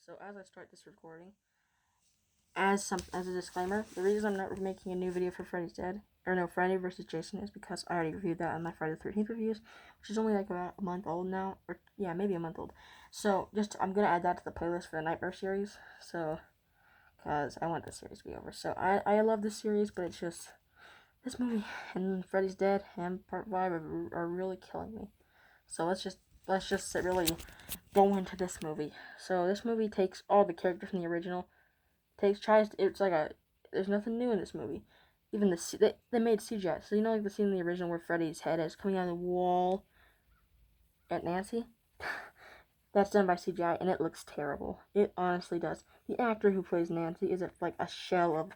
So as I start this recording, as a disclaimer, the reason I'm not making a new video for Freddy vs. Jason is because I already reviewed that on my Friday the 13th reviews, which is only like about a month old now, or yeah, maybe a month old. So I'm gonna add that to the playlist for the Nightmare series. So, cause I want this series to be over. So I love this series, but it's just this movie and Freddy's Dead and Part 5 are really killing me. So let's just really go into this movie. So this movie takes all the characters from the original, there's nothing new in this movie. Even they made CGI. So you know, like the scene in the original where Freddy's head is coming out of the wall at Nancy. That's done by CGI, and it looks terrible. It honestly does. The actor who plays Nancy is like a shell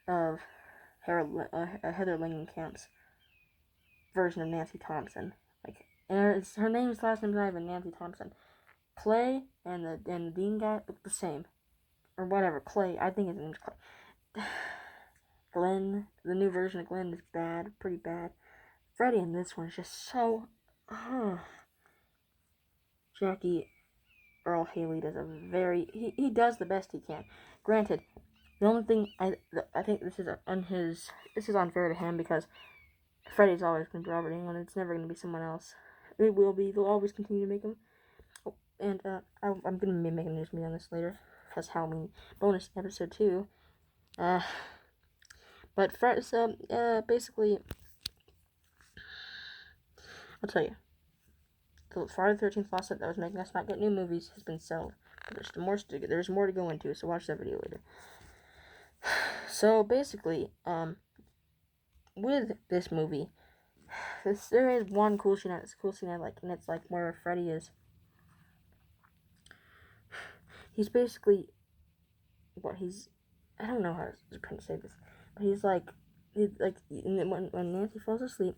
of Heather Langenkamp's version of Nancy Thompson. Like, and her name's last name's not even Nancy Thompson. Clay and the Dean guy look the same, or whatever. Clay, I think his name's Clay. Glenn, the new version of Glenn is bad, pretty bad. Freddy in this one is just so. Jackie Earl Haley does he does the best he can. Granted, the only thing I think this is unfair to him because Freddy's always been Robert Englund. It's never going to be someone else. It will be. They'll always continue to make him. Oh, and I'm going to be making a news video on this later. That's Halloween bonus episode 2. But basically, I'll tell you. The Friday the 13th lawsuit that was making us not get new movies has been settled. But there's more to go into, so watch that video later. So basically, with this movie, there is one cool scene I like, and it's like where Freddy is. He's basically I don't know how to say this, but when Nancy falls asleep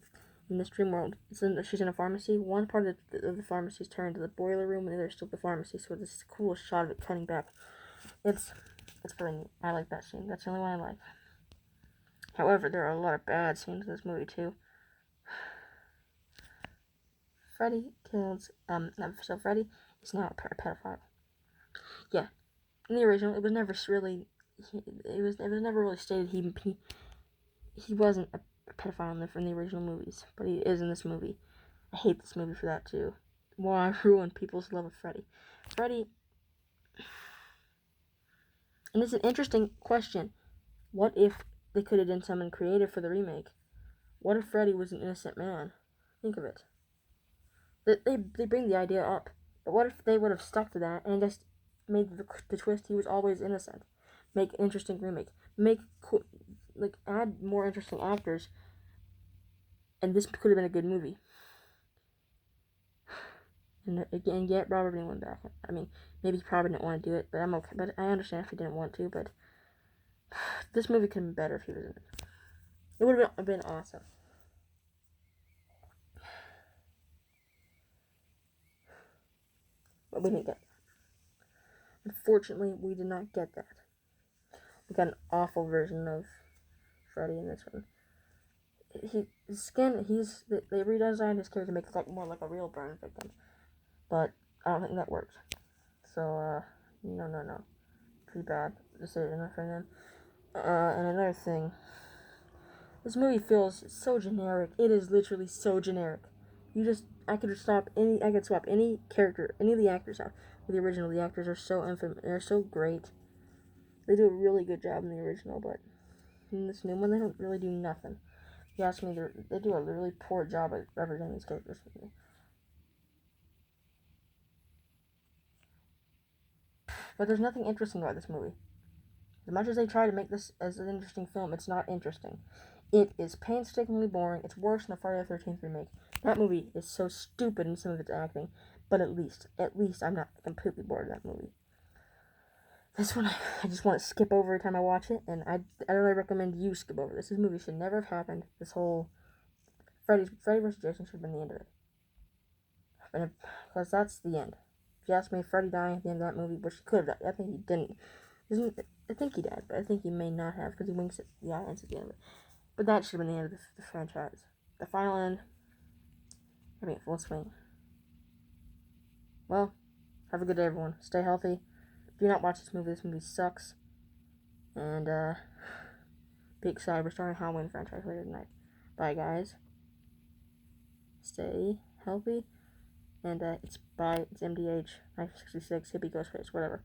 in this dream world, she's in a pharmacy. One part of the pharmacy is turned into the boiler room, and the other still the pharmacy. So this cool shot of it cutting back. It's really neat. I like that scene. That's the only one I like. However, there are a lot of bad scenes in this movie too. Freddy kills so Freddy is now a pedophile. Yeah, in the original, it was never really stated he wasn't a pedophile from the original movies, but he is in this movie. I hate this movie for that too. Why ruin people's love of Freddy? And it's an interesting question. What if they could have done something creative for the remake? What if Freddy was an innocent man? Think of it. They bring the idea up, but what if they would have stuck to that and just made the twist he was always innocent? Make an interesting remake. Add more interesting actors, and this could have been a good movie. And get Robert Englund back. I mean, maybe he probably didn't want to do it, but I'm okay. But I understand if he didn't want to. But this movie could have been better if he was in it. It would have been awesome. But we didn't get that. Unfortunately, we did not get that. We got an awful version of Freddy in this one. His skin, they redesigned his character to make it look more like a real burn victim. But I don't think that worked. So, no. Pretty bad decision from them. And another thing. This movie feels so generic. It is literally so generic. I could swap any character, any of the actors out with the original. The actors are so they're so great. They do a really good job in the original, but in this new one, they don't really do nothing. If you ask me, they do a really poor job at representing these characters for me. But there's nothing interesting about this movie. As much as they try to make this as an interesting film, it's not interesting. It is painstakingly boring. It's worse than the Friday the 13th remake. That movie is so stupid in some of its acting, but at least I'm not completely bored of that movie. This one, I just want to skip over every time I watch it, and I really recommend you skip over this. This movie should never have happened. This whole Freddy vs. Jason should have been the end of it. Because that's the end. If you ask me, Freddy dying at the end of that movie, which he could have died. I think he didn't. I think he died, but I think he may not have, because he winks at the audience at the end of it. But that should have been the end of the franchise. The final end, full swing. Well, Have a good day, everyone. Stay healthy. Do not watch this movie. This movie sucks. And, be excited. We're starting a Halloween franchise later tonight. Bye, guys. Stay healthy. And, it's MDH, 1966, hippie Ghostface, whatever.